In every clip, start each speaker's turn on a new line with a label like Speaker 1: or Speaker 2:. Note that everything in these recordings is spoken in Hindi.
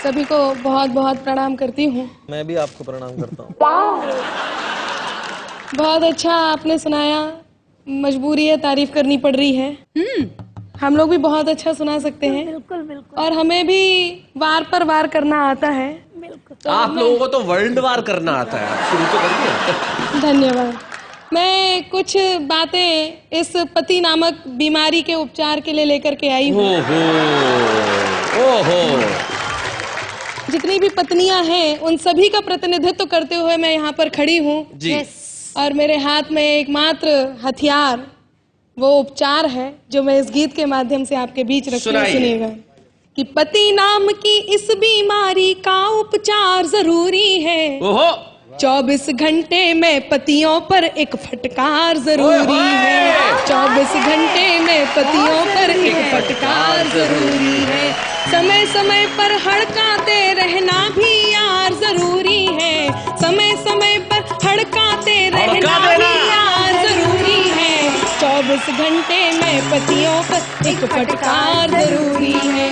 Speaker 1: सभी को बहुत बहुत प्रणाम करती हूँ।
Speaker 2: मैं भी आपको प्रणाम करता हूँ।
Speaker 1: बहुत अच्छा आपने सुनाया। मजबूरी है, तारीफ करनी पड़ रही है। हम लोग भी बहुत अच्छा सुना सकते हैं।
Speaker 3: बिल्कुल बिल्कुल।
Speaker 1: और हमें भी वार पर वार करना आता है।
Speaker 3: बिल्कुल।
Speaker 1: तो
Speaker 4: आप लोगों को तो वर्ल्ड वार करना आता है, आप शुरू तो करिए।
Speaker 1: धन्यवाद। मैं कुछ बातें इस पति नामक बीमारी के उपचार के लिए लेकर के आई हूँ।
Speaker 4: ओहो।
Speaker 1: जितनी भी पत्नियां हैं उन सभी का प्रतिनिधित्व करते हुए मैं यहाँ पर खड़ी हूँ
Speaker 4: जी।
Speaker 1: और मेरे हाथ में एकमात्र हथियार वो उपचार है जो मैं इस गीत के माध्यम से आपके बीच रखती हूँ। सुनिएगा कि पति नाम की इस बीमारी का उपचार जरूरी है।
Speaker 4: ओहो।
Speaker 1: 24 घंटे में पतियों पर एक फटकार जरूरी है। 24 घंटे में पतियों पर एक फटकार जरूरी है। समय समय पर हड़काते रहना भी यार जरूरी है। समय समय पर हड़काते रहना भी यार जरूरी है। 24 घंटे में पतियों पर एक फटकार जरूरी है।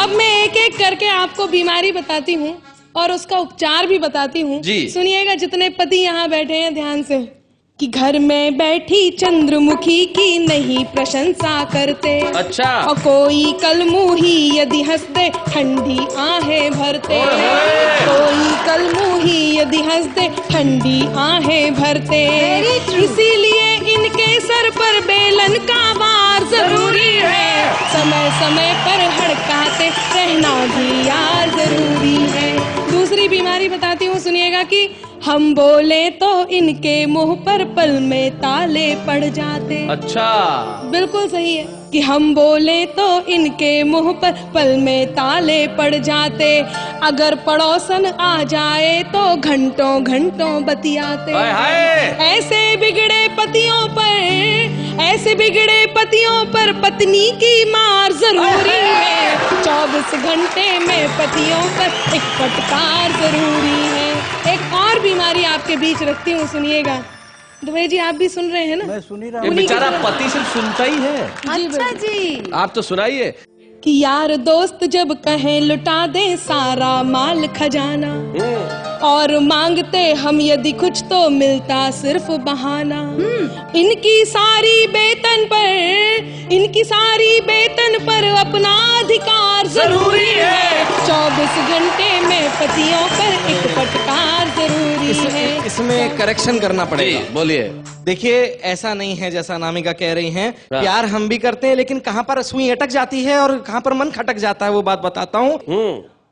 Speaker 1: अब मैं एक एक करके आपको बीमारी बताती हूँ और उसका उपचार भी बताती हूँ। सुनिएगा जितने पति यहाँ बैठे हैं ध्यान से कि घर में बैठी चंद्रमुखी की नहीं प्रशंसा करते।
Speaker 4: अच्छा।
Speaker 1: और कोई कलमुही यदि हंस दे ठंडी आहें भरते। कोई कलमुही यदि हंस दे ठंडी आहें भरते। इसीलिए इनके सर पर बेलन का वार जरूरी है। समय समय पर हड़काते रहना भी यार जरूरी है। दूसरी बीमारी बताती हूँ, सुनिएगा कि हम बोले तो इनके मुंह पर पल में ताले पड़ जाते।
Speaker 4: अच्छा।
Speaker 1: बिल्कुल सही है कि हम बोले तो इनके मुंह पर पल में ताले पड़ जाते। अगर पड़ोसन आ जाए तो घंटों घंटों बतियाते। ऐसे बिगड़े पतियों पर पत्नी की मार जरूरी है। 24 घंटे में पतियों पर एक फटकार जरूरी है। एक और बीमारी आपके बीच रखती हूँ, सुनिएगा। दुबे जी आप भी सुन रहे हैं ना?
Speaker 2: मैं सुन ही रहा हूँ।
Speaker 4: ये बेचारा पति सिर्फ सुनता ही है।
Speaker 3: अच्छा जी।
Speaker 4: आप तो सुनाइए।
Speaker 1: कि यार दोस्त जब कहें लुटा दे सारा माल खजाना और मांगते हम यदि कुछ तो मिलता सिर्फ बहाना। इनकी सारी बेतन पर अपना अधिकार जरूरी है। 24 घंटे में पतियों पर एक फटकार जरूरी है।
Speaker 5: इसमें करेक्शन करना पड़ेगा।
Speaker 4: बोलिए।
Speaker 5: देखिए ऐसा नहीं है जैसा अनामिका कह रही हैं। प्यार हम भी करते हैं लेकिन कहाँ पर सुई अटक जाती है और कहाँ पर मन खटक जाता है वो बात बताता हूँ।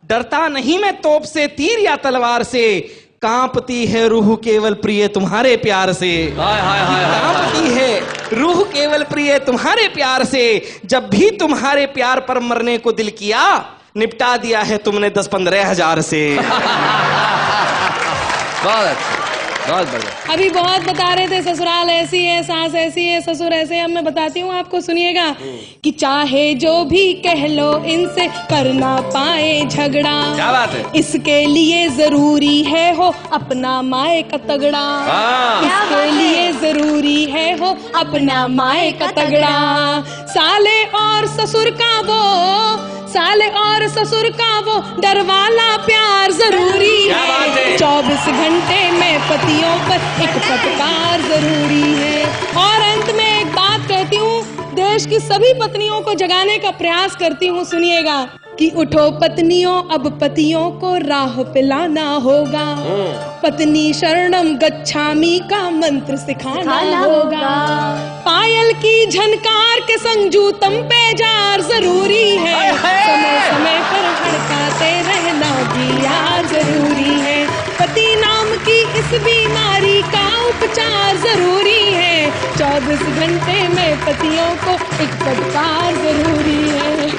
Speaker 5: डरता नहीं मैं तोप से तीर या तलवार से, कांपती है रूह केवल प्रिय तुम्हारे प्यार से। कांपती है रूह केवल प्रिय तुम्हारे प्यार से। जब भी तुम्हारे प्यार पर मरने को दिल किया, निपटा दिया है तुमने 10-15 हजार से।
Speaker 4: बहुत अच्छा, बहुत बढ़िया।
Speaker 1: अभी बहुत बता रहे थे ससुराल ऐसी है, सास ऐसी है, ससुर ऐसे। अब मैं बताती हूँ आपको, सुनिएगा कि चाहे जो भी कह लो इनसे कर ना पाए झगड़ा।
Speaker 4: क्या बात है?
Speaker 1: इसके लिए जरूरी है हो अपना माए का तगड़ा। इसके लिए जरूरी है हो अपना माए का तगड़ा। साले और ससुर का वो डर वाला प्यार जरूरी है। 24 घंटे में पतियों पर एक फटकार जरूरी है। और अंत में एक बात कहती हूँ, देश की सभी पत्नियों को जगाने का प्रयास करती हूँ, सुनिएगा कि उठो पत्नियों अब पतियों को राह पे लाना होगा। पत्नी शरणम गच्छामि का मंत्र सिखाना होगा। पायल की झनकार के संग जूतम पे जार जरूरी है। समय समय पर हड़काते रहना भी यार जरूरी है। पति नाम की इस बीमारी का उपचार जरूरी है। 24 घंटे में पतियों को एक फटकार जरूरी है।